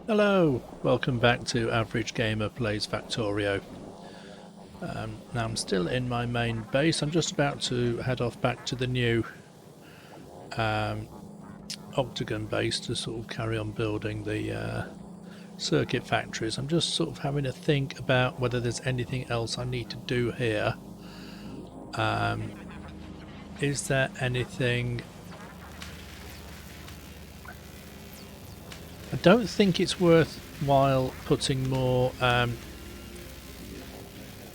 Hello, welcome back to Average Gamer Plays Factorio. Now I'm still in my main base. I'm just about to head off back to the new Octagon base to sort of carry on building the circuit factories. I'm just sort of having a think about whether there's anything else I need to do here. Is there anything... I don't think it's worthwhile putting more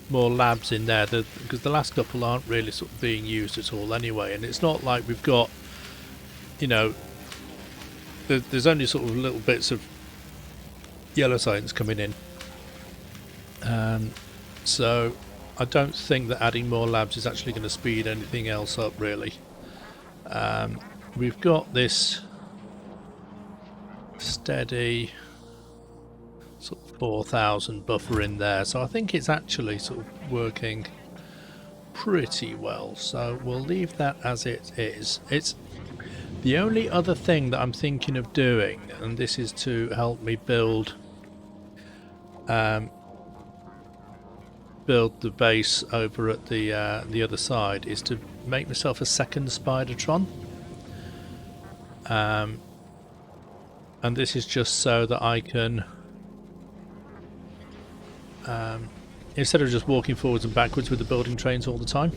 labs in there because the last couple aren't really sort of being used at all anyway, and it's not like we've got, you know, there's only sort of little bits of yellow science coming in, so I don't think that adding more labs is actually going to speed anything else up really. We've got this steady sort of 4,000 buffer in there, so I think it's actually sort of working pretty well, so we'll leave that as it is. It's the only other thing that I'm thinking of doing, and this is to help me build the base over at the other side, is to make myself a second Spidertron. And this is just so that I can, instead of just walking forwards and backwards with the building trains all the time.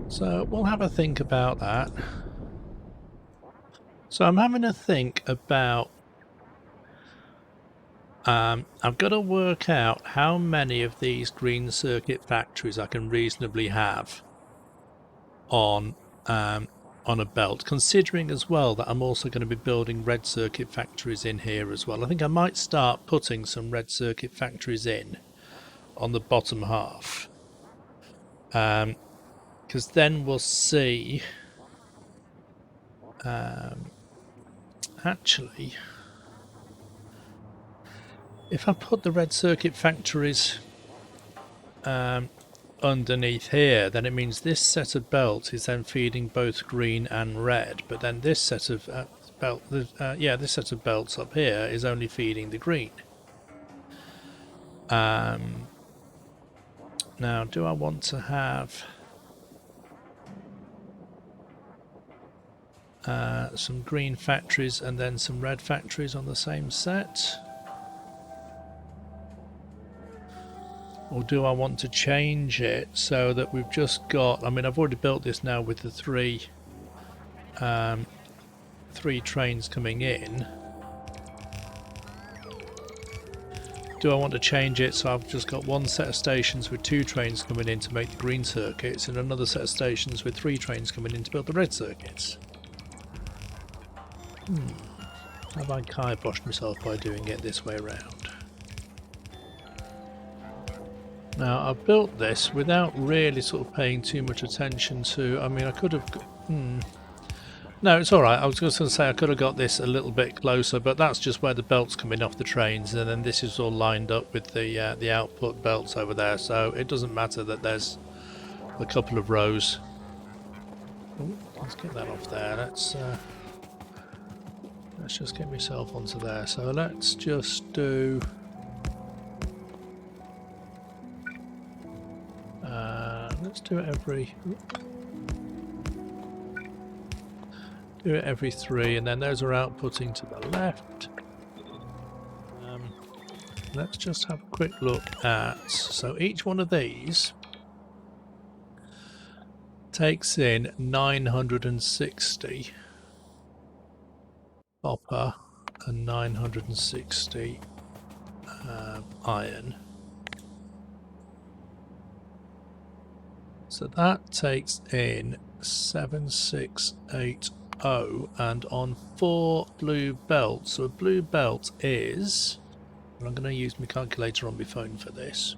So we'll have a think about that. So I'm having a think about, I've got to work out how many of these green circuit factories I can reasonably have on a belt, considering as well that I'm also going to be building red circuit factories in here as well. I think I might start putting some red circuit factories in on the bottom half, because then we'll see. Actually, if I put the red circuit factories underneath here, then it means this set of belts is then feeding both green and red, but then this set of this set of belts up here is only feeding the green. Now, do I want to have some green factories and then some red factories on the same set? Or do I want to change it so that we've just got... I mean, I've already built this now with the three trains coming in. Do I want to change it so I've just got one set of stations with 2 trains coming in to make the green circuits and another set of stations with 3 trains coming in to build the red circuits? Have I kiboshed myself by doing it this way around? Now, I've built this without really sort of paying too much attention to... I mean, I could have... No, it's alright. I was just going to say I could have got this a little bit closer, but that's just where the belt's coming off the trains, and then this is all lined up with the output belts over there, so it doesn't matter that there's a couple of rows. Ooh, let's get that off there. Let's just get myself onto there. So let's just do... let's do it every 3, and then those are outputting to the left. Let's just have a quick look at... So each one of these takes in 960 copper and 960 iron. So that takes in 7680, and on 4 blue belts, so a blue belt is, and I'm going to use my calculator on my phone for this,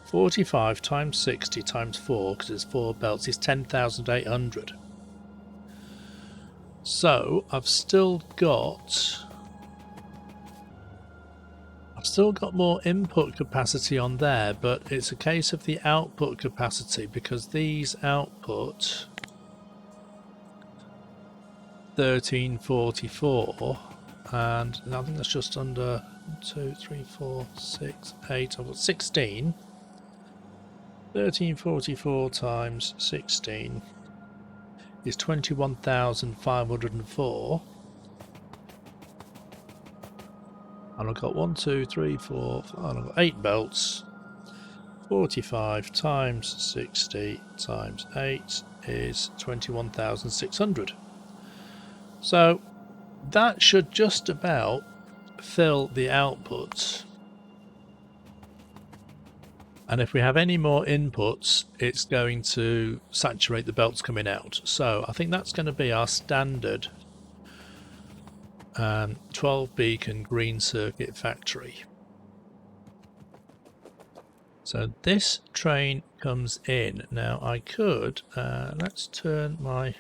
45 times 60 times 4, because it's 4 belts, is 10,800. So I've still got more input capacity on there, but it's a case of the output capacity, because these output 1344, and I think that's just under 2, 3, 4, 6, 8. I've got 16. 1344 times 16 is 21,504. And I've got 1, 2, 3, 4, 5, I've got 8 belts. 45 times 60 times 8 is 21,600. So that should just about fill the outputs. And if we have any more inputs, it's going to saturate the belts coming out. So I think that's going to be our standard 12 beacon green circuit factory. So this train comes in. Now I could, let's turn my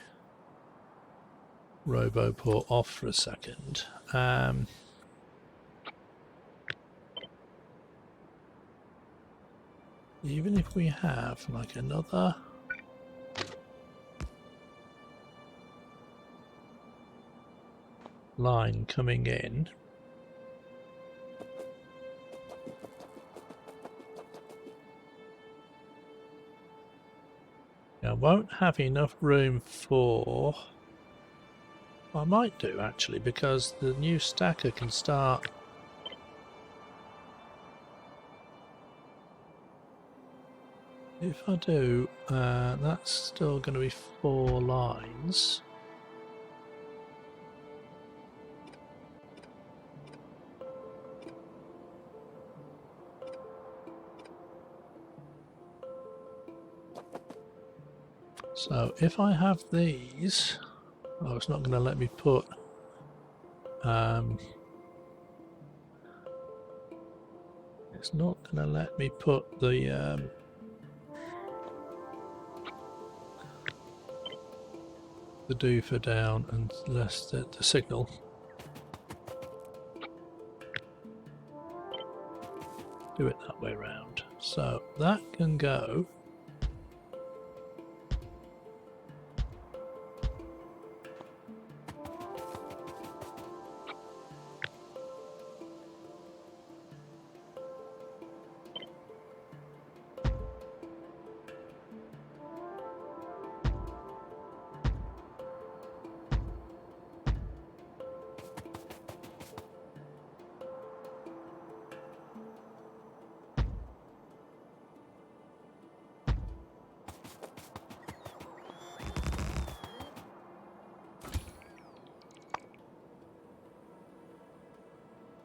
RoboPort off for a second. Even if we have like another line coming in, I won't have enough room for, I might do actually, because the new stacker can start if I do, that's still going to be 4 lines. So if I have these, oh, it's not going to let me put it's not going to let me put the doofer down unless the signal. Do it that way round. So that can go.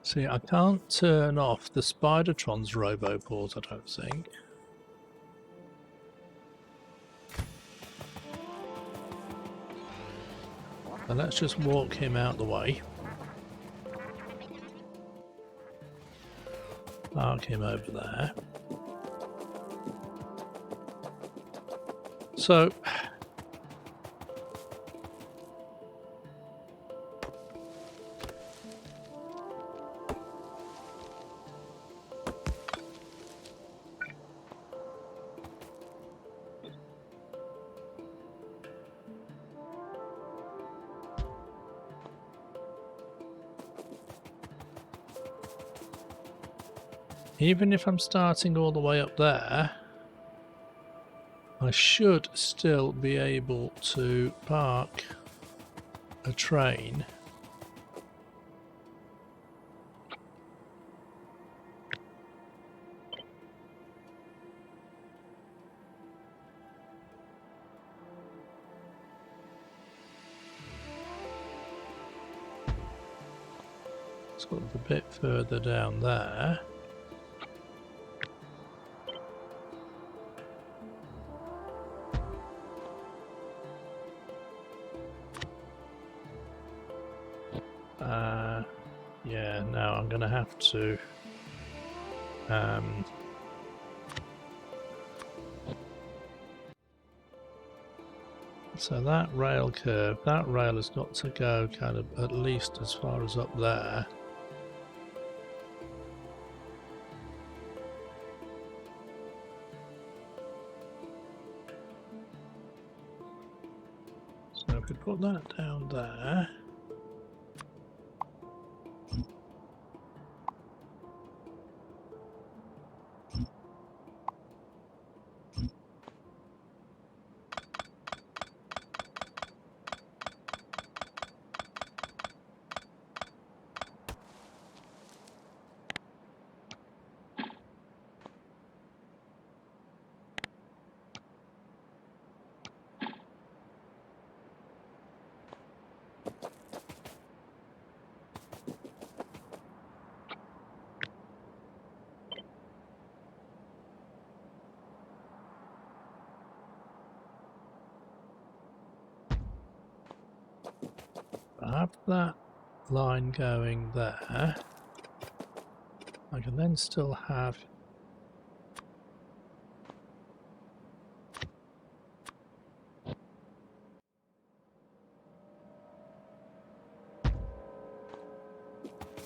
See, I can't turn off the Spidertron's RoboPort, I don't think. And let's just walk him out the way. Park him over there. So even if I'm starting all the way up there, I should still be able to park a train sort of a bit further down there. Yeah, no, I'm gonna have to so that rail curve, that rail has got to go kind of at least as far as up there. So if we put that down there. I have that line going there. I can then still have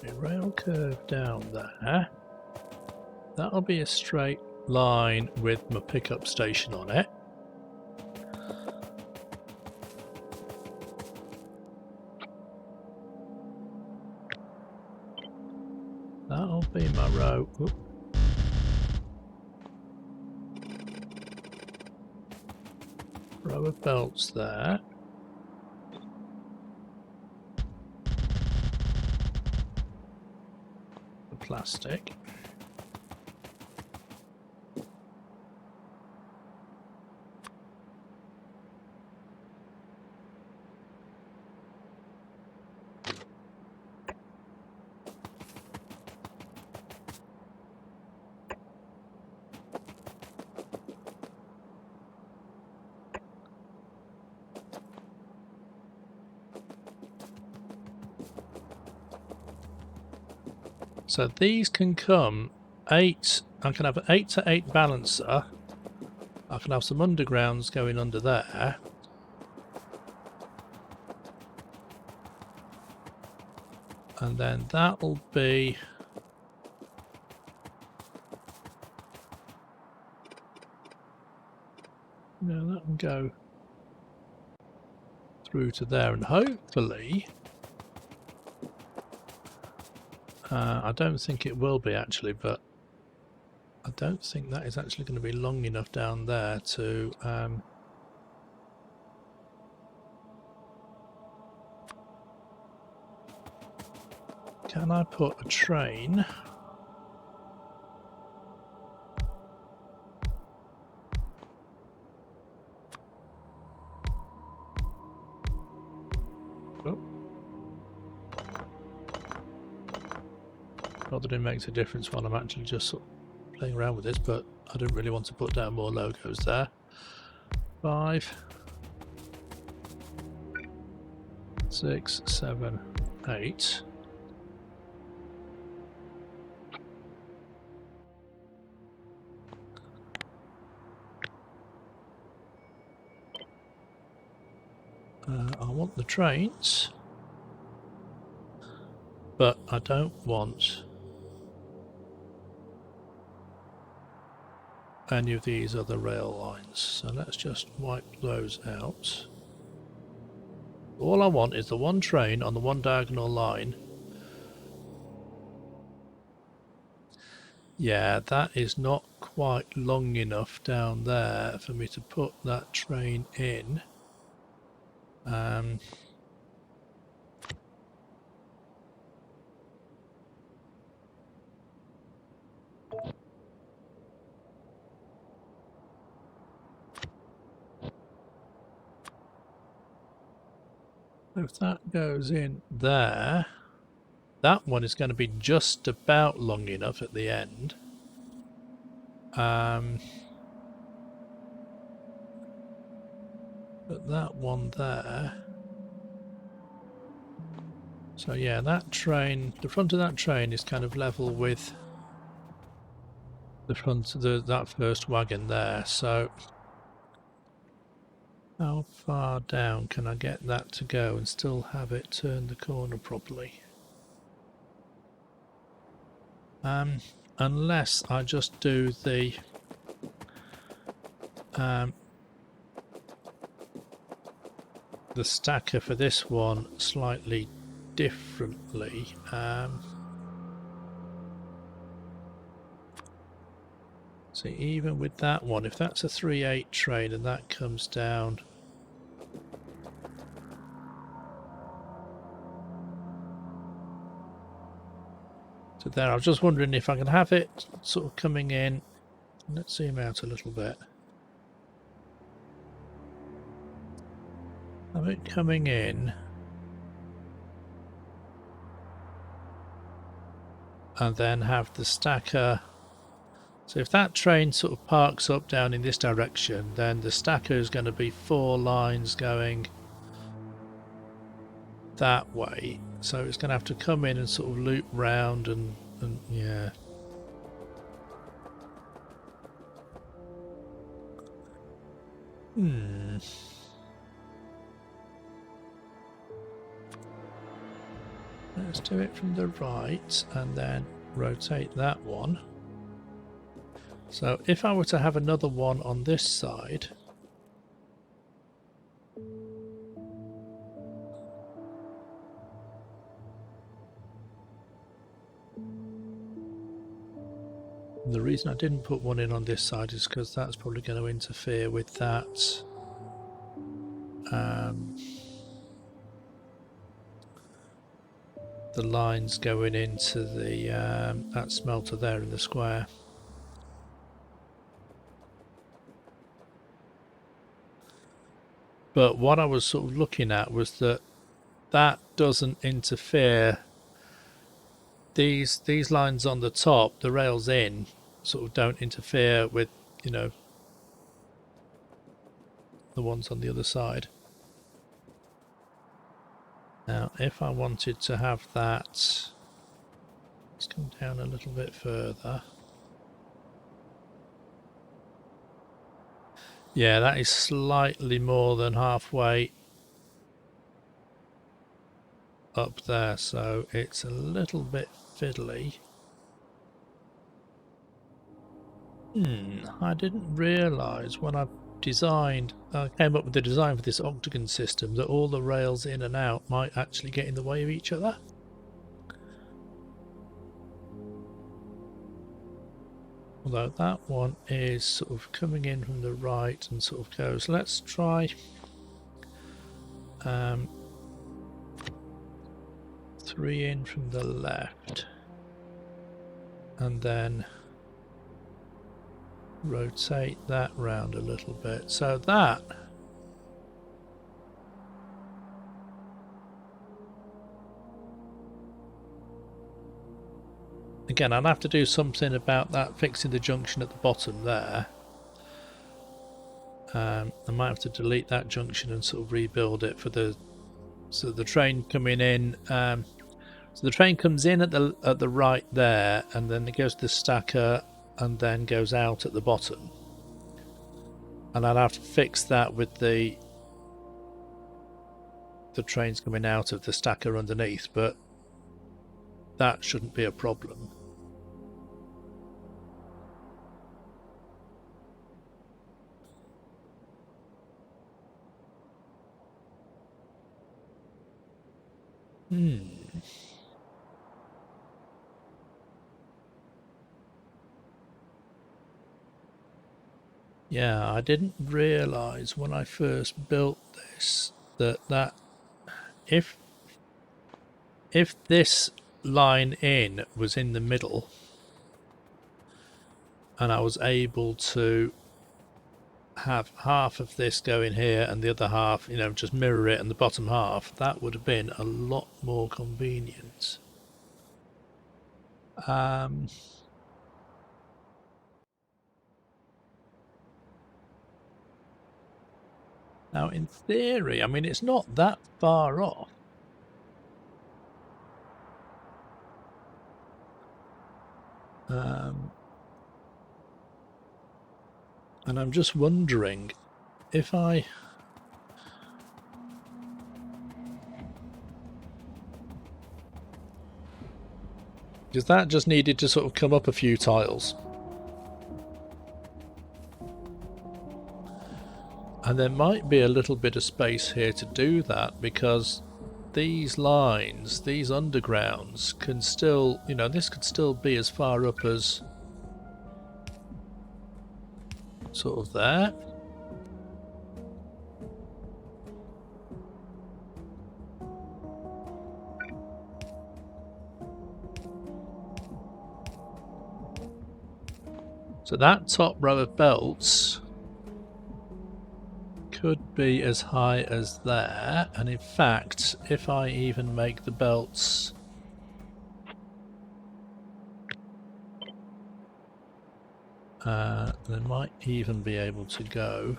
a rail curve down there. That'll be a straight line with my pickup station on it. That'll be my row. Oop. Row of belts there. The plastic. So these can come 8, I can have an 8 to 8 balancer. I can have some undergrounds going under there. And then that'll be that can go through to there, and hopefully I don't think it will be actually, but I don't think that is actually going to be long enough down there to can I put a train not that it makes a difference while I'm actually just sort of playing around with this, but I don't really want to put down more logos there. 5, 6, 7, 8. I want the trains, but I don't want any of these other rail lines, so let's just wipe those out. All I want is the one train on the one diagonal line. Yeah, that is not quite long enough down there for me to put that train in. If that goes in there, that one is going to be just about long enough at the end. But that one there. So yeah, that train, the front of that train is kind of level with the front of that first wagon there. So how far down can I get that to go and still have it turn the corner properly? Unless I just do the the stacker for this one slightly differently. So even with that one, if that's a 3/8 train and that comes down to there, I was just wondering if I can have it sort of coming in. Let's zoom out a little bit. Have it coming in and then have the stacker. So if that train sort of parks up down in this direction, then the stacker is going to be 4 lines going that way. So it's going to have to come in and sort of loop round and yeah. Let's do it from the right and then rotate that one. So if I were to have another one on this side, the reason I didn't put one in on this side is because that's probably going to interfere with that the lines going into the that smelter there in the square. But what I was sort of looking at was that that doesn't interfere. These lines on the top, the rails in, sort of don't interfere with, you know, the ones on the other side. Now, if I wanted to have that, let's come down a little bit further. Yeah, that is slightly more than halfway up there, so it's a little bit fiddly. I didn't realise when I came up with the design for this octagon system that all the rails in and out might actually get in the way of each other. Although that one is sort of coming in from the right and sort of goes, let's try 3 in from the left and then rotate that round a little bit. So that again, I'll have to do something about that, fixing the junction at the bottom there. I might have to delete that junction and sort of rebuild it for the train coming in. So the train comes in at the right there, and then it goes to the stacker and then goes out at the bottom. And I'll have to fix that with the trains coming out of the stacker underneath, but that shouldn't be a problem. Yeah, I didn't realise when I first built this that if this line in was in the middle and I was able to have half of this go in here and the other half, you know, just mirror it, and the bottom half, that would have been a lot more convenient. Now, in theory, I mean, it's not that far off. And I'm just wondering if I... because that just needed to sort of come up a few tiles. And there might be a little bit of space here to do that, because these lines, these undergrounds, can still, you know, this could still be as far up as sort of there. So that top row of belts could be as high as there, and in fact, if I even make the belts they might even be able to go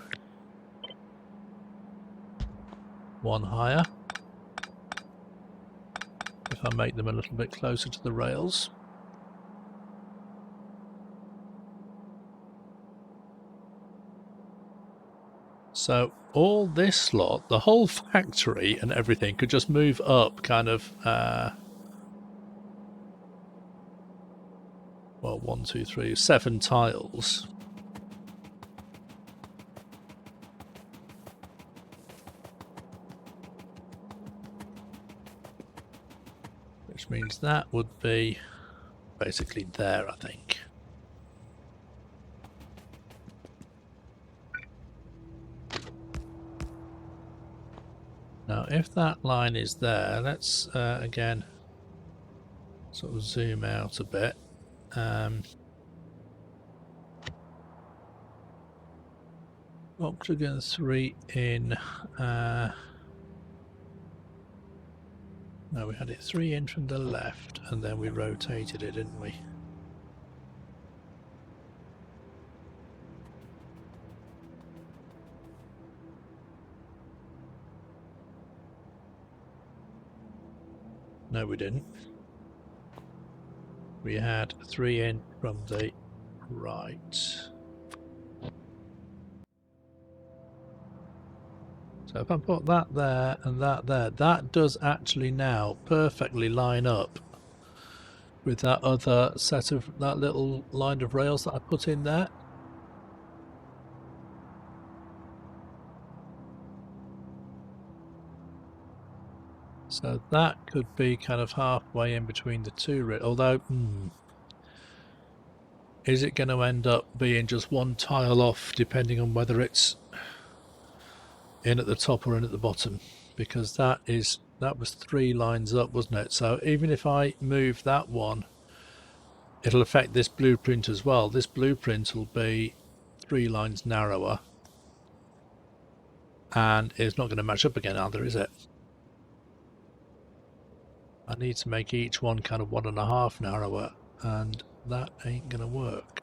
one higher if I make them a little bit closer to the rails. So all this lot, the whole factory and everything, could just move up kind of, well, 1, 2, 3, 7 tiles. Which means that would be basically there, I think. Now, if that line is there, let's again sort of zoom out a bit. Octagon 3 in. No, we had it 3 in from the left, and then we rotated it, didn't we? No, we didn't. We had 3 in from the right. So if I put that there and that there, that does actually now perfectly line up with that other set of, that little line of rails that I put in there. So that could be kind of halfway in between the two, although, is it going to end up being just one tile off depending on whether it's in at the top or in at the bottom? Because that was 3 lines up, wasn't it? So even if I move that one, it'll affect this blueprint as well. This blueprint will be 3 lines narrower, and it's not going to match up again either, is it? I need to make each one kind of 1.5 narrower, and that ain't going to work.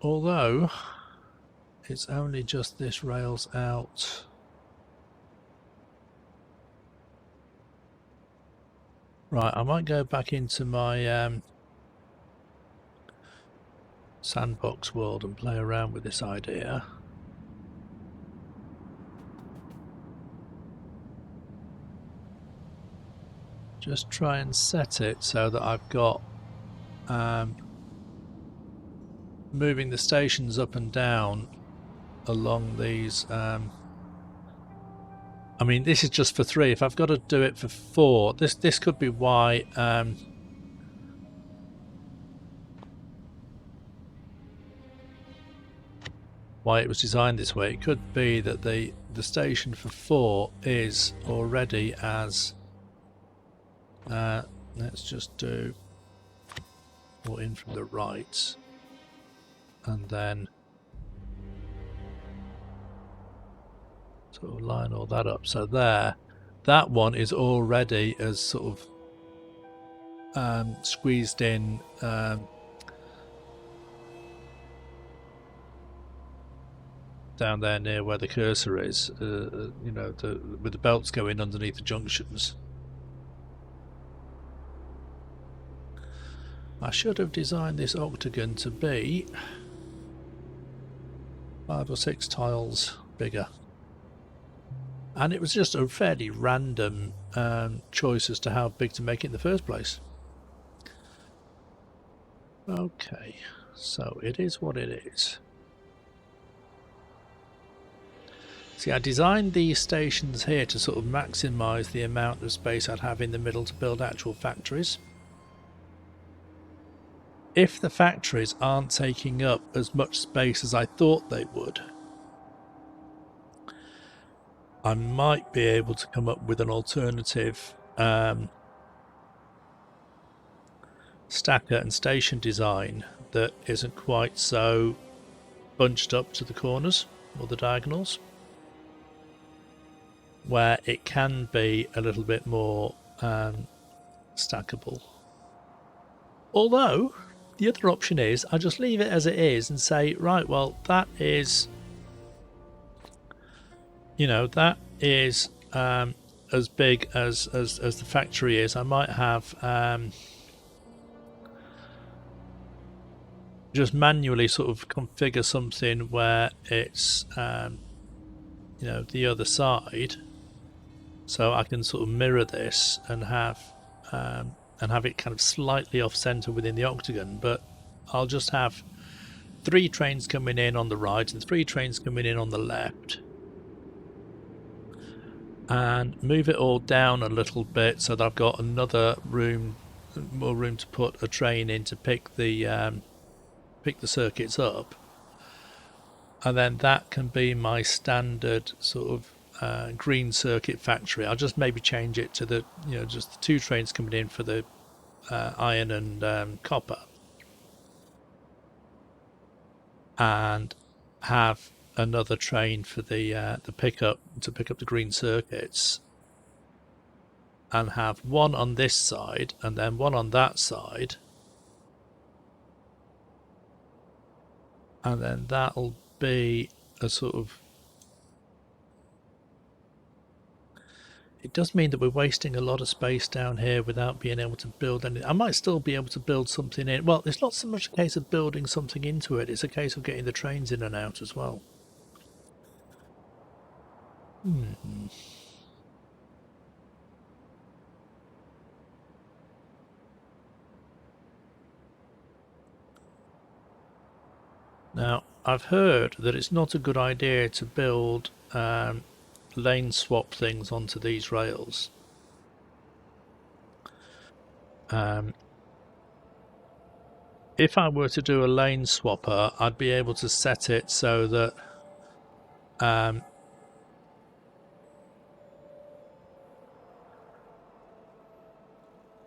Although it's only just this rails out. Right, I might go back into my sandbox world and play around with this idea. Just try and set it so that I've got moving the stations up and down along these. I mean, this is just for 3. If I've got to do it for 4, this could be why it was designed this way. It could be that the station for 4 is already as let's just do 4 in from the right, and then sort of line all that up. So there, that one is already as sort of squeezed in down there near where the cursor is, you know, with the belts going underneath the junctions. I should have designed this octagon to be 5 or 6 tiles bigger. And it was just a fairly random choice as to how big to make it in the first place. Okay, so it is what it is. See, I designed these stations here to sort of maximise the amount of space I'd have in the middle to build actual factories. If the factories aren't taking up as much space as I thought they would, I might be able to come up with an alternative stacker and station design that isn't quite so bunched up to the corners or the diagonals, where it can be a little bit more stackable. Although the other option is I just leave it as it is and say, right, well, that is, you know, that is as big as the factory is. I might have just manually sort of configure something where it's you know, the other side, so I can sort of mirror this and have it kind of slightly off center within the octagon. But I'll just have 3 trains coming in on the right and 3 trains coming in on the left, and move it all down a little bit so that I've got another more room to put a train in to pick the circuits up, and then that can be my standard sort of green circuit factory. I'll just maybe change it to the, you know, just the 2 trains coming in for the iron and copper, and have another train for the pickup to pick up the green circuits, and have one on this side and then one on that side, and then that'll be a sort of, it does mean that we're wasting a lot of space down here without being able to build anything. I might still be able to build something in. Well, it's not so much a case of building something into it, it's a case of getting the trains in and out as well. Now, I've heard that it's not a good idea to build lane swap things onto these rails. If I were to do a lane swapper, I'd be able to set it so that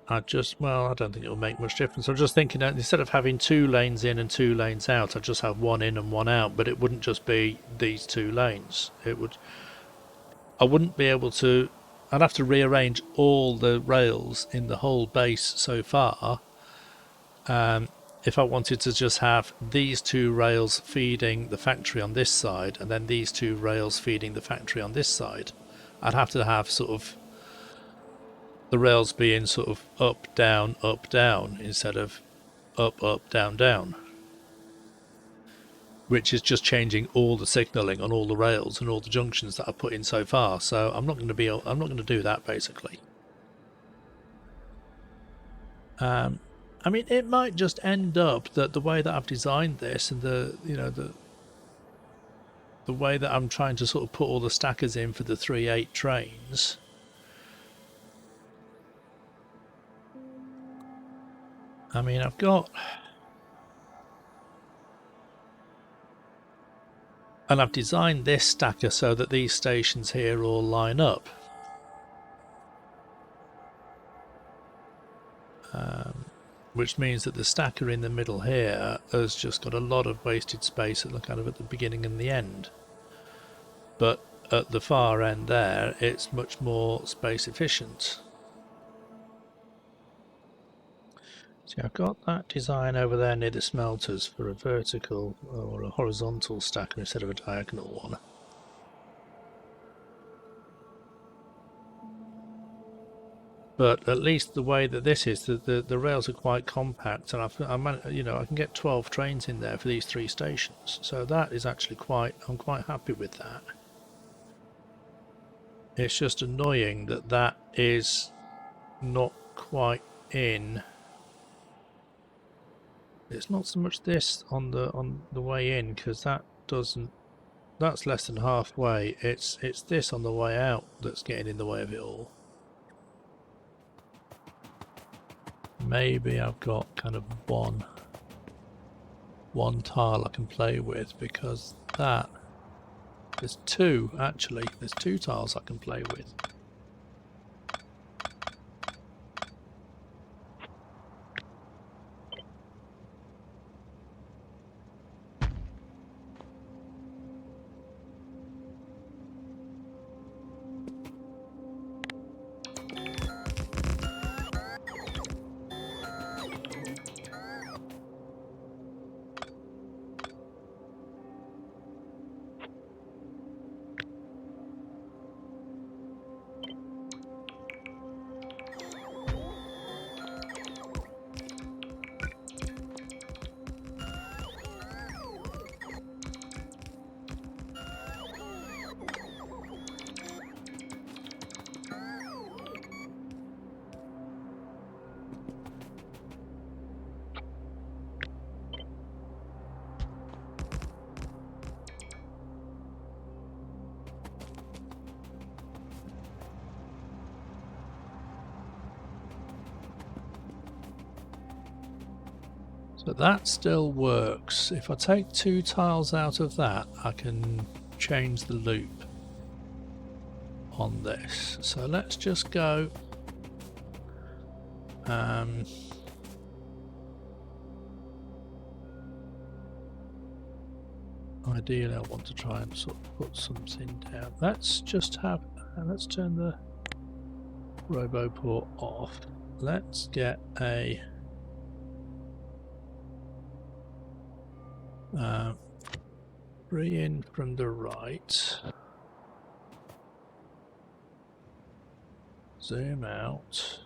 I don't think it'll make much difference. I'm just thinking that instead of having 2 lanes in and 2 lanes out, I'd just have 1 in and 1 out, but it wouldn't just be these 2 lanes. I wouldn't be able to, I'd have to rearrange all the rails in the whole base so far if I wanted to just have these 2 rails feeding the factory on this side and then these 2 rails feeding the factory on this side. I'd have to have sort of the rails being sort of up, down, instead of up, down, down, which is just changing all the signalling on all the rails and all the junctions that I've put in so far. So I'm not going to do that basically. I mean, it might just end up that the way that I've designed this and the way that I'm trying to sort of put all the stackers in for the 3/8 trains, I mean, I've designed this stacker so that these stations here all line up. Which means that the stacker in the middle here has just got a lot of wasted space at the beginning and the end. But at the far end there, it's much more space efficient. See, I've got that design over there near the smelters for a vertical or a horizontal stacker instead of a diagonal one. But at least the way that this is, the rails are quite compact, and I can get 12 trains in there for these 3 stations. So that is actually I'm quite happy with that. It's just annoying that that is not quite in It's not so much this on the way in, because that's less than halfway. It's this on the way out that's getting in the way of it all. Maybe I've got kind of one tile I can play with, because there's two actually. There's two tiles I can play with. So that still works. If I take two tiles out of that, I can change the loop on this. So let's just go ideally I want to try and sort of put something down. Let's just have let's turn the RoboPort off. Let's get a bring in from the right, zoom out,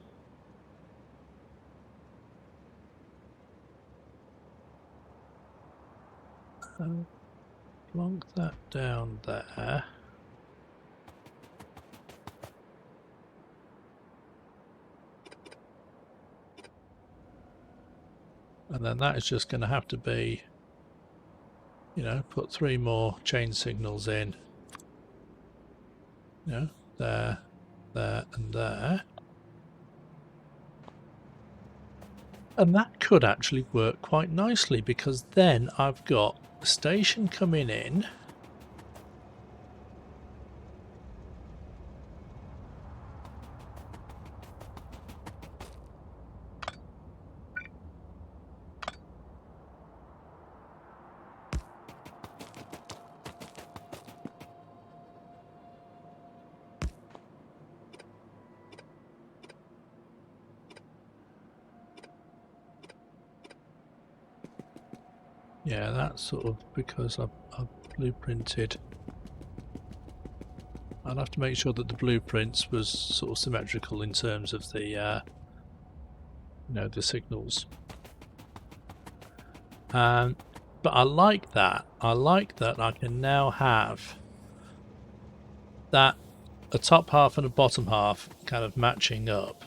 plonk that down there. And then that is just going to have to be, you know, put 3 more chain signals in, you know, there, there and there. And that could actually work quite nicely, because then I've got the station coming in, yeah, that's sort of because I've blueprinted. I'll have to make sure that the blueprints was sort of symmetrical in terms of the, you know, the signals. But I like that. I like that I can now have that a top half and a bottom half kind of matching up.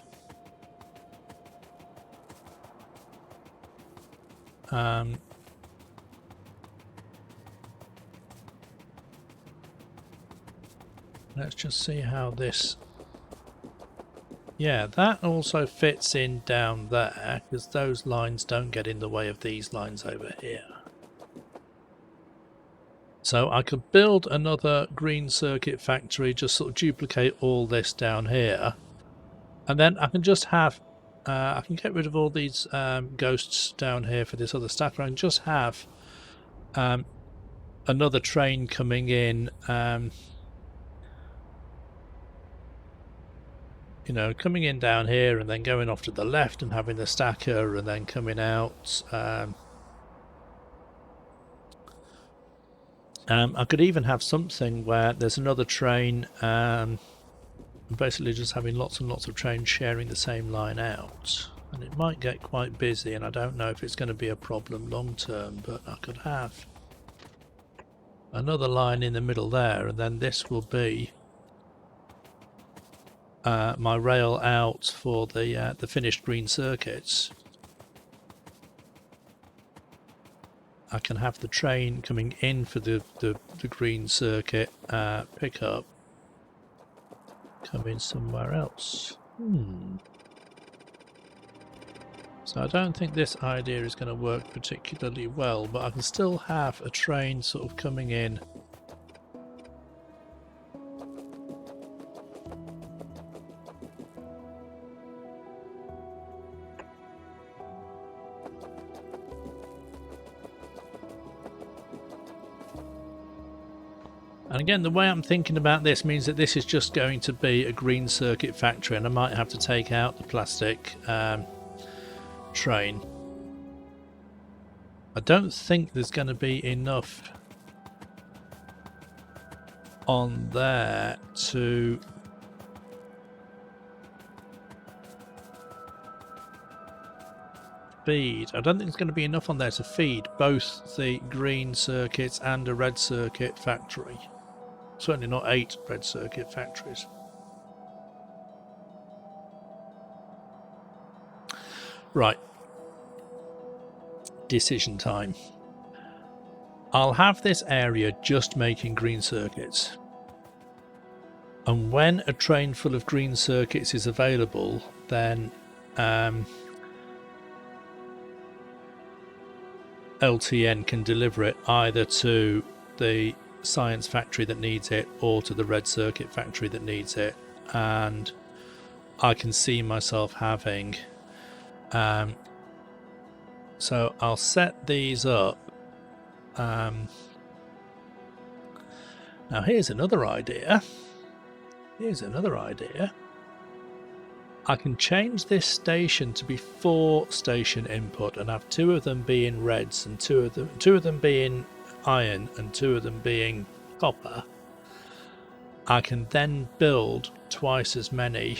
Let's just see how this... Yeah, that also fits in down there, because those lines don't get in the way of these lines over here. So I could build another green circuit factory, just sort of duplicate all this down here, and then I can just have I can get rid of all these ghosts down here for this other stack, and just have another train coming in, you know, coming in down here and then going off to the left and having the stacker and then coming out. I could even have something where there's another train, and basically just having lots and lots of trains sharing the same line out. And it might get quite busy, and I don't know if it's going to be a problem long term, but I could have another line in the middle there, and then this will be my rail out for the finished green circuits. I can have the train coming in for the green circuit pickup come in somewhere else. So I don't think this idea is going to work particularly well, but I can still have a train sort of coming in. And again, the way I'm thinking about this means that this is just going to be a green circuit factory, and I might have to take out the plastic train. I don't think there's going to be enough on there to feed. I don't think there's going to be enough on there to feed both the green circuits and a red circuit factory. Certainly not 8 red circuit factories. Right. Decision time. I'll have this area just making green circuits. And when a train full of green circuits is available, then LTN can deliver it either to the science factory that needs it or to the red circuit factory that needs it, and I can see myself having so I'll set these up. Now here's another idea. I can change this station to be 4 station input and have 2 of them being reds and 2 of them being iron and 2 of them being copper. I can then build twice as many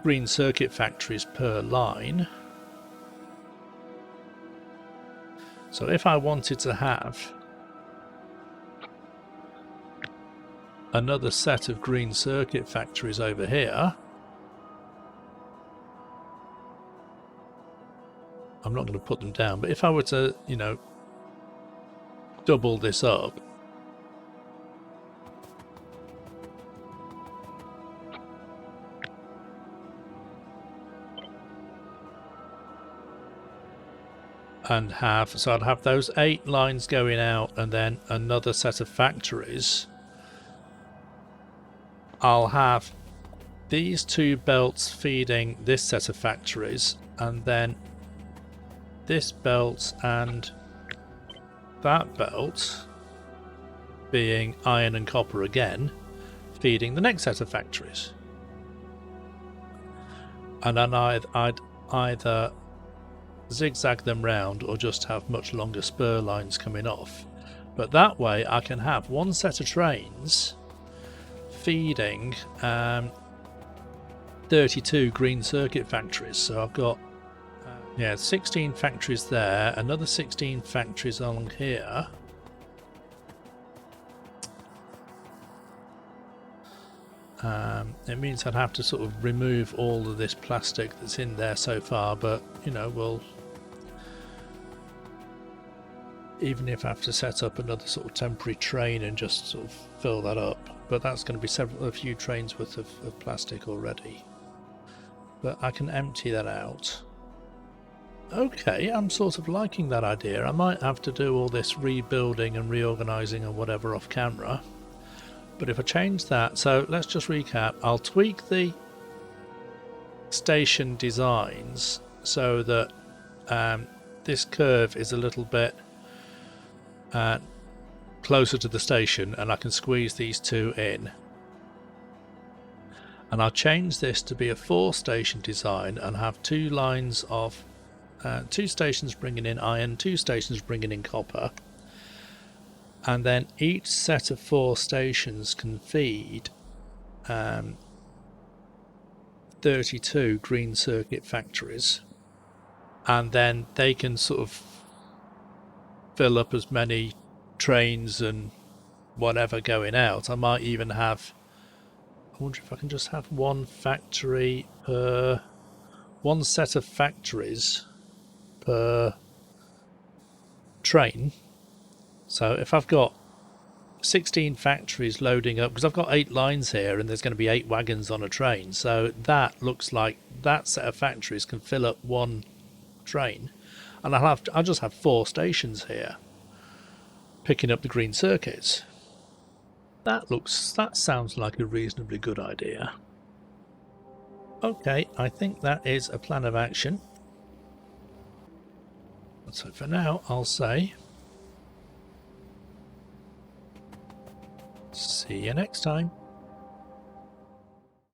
green circuit factories per line. So if I wanted to have another set of green circuit factories over here, I'm not going to put them down, but if I were to, you know, double this up, and have, so I'd have those 8 lines going out and then another set of factories. I'll have these 2 belts feeding this set of factories, and then this belt and that belt being iron and copper again, feeding the next set of factories. And then I'd either zigzag them round or just have much longer spur lines coming off. But that way I can have one set of trains feeding 32 green circuit factories. So I've got 16 factories there, another 16 factories along here. It means I'd have to sort of remove all of this plastic that's in there so far, but you know, we'll, even if I have to set up another sort of temporary train and just sort of fill that up, but that's going to be a few trains worth of plastic already. But I can empty that out. Okay, I'm sort of liking that idea. I might have to do all this rebuilding and reorganising and whatever off camera. But if I change that, so let's just recap. I'll tweak the station designs so that this curve is a little bit closer to the station and I can squeeze these 2 in. And I'll change this to be a 4 station design and have 2 lines of 2 stations bringing in iron, 2 stations bringing in copper, and then each set of 4 stations can feed 32 green circuit factories, and then they can sort of fill up as many trains and whatever going out. I might even have, I wonder if I can just have 1 factory per 1 set of factories per train. So if I've got 16 factories loading up, because I've got 8 lines here and there's going to be 8 wagons on a train, so that looks like that set of factories can fill up one train, and I'll just have 4 stations here picking up the green circuits. That sounds like a reasonably good idea. Okay, I think that is a plan of action. So for now, I'll say see you next time.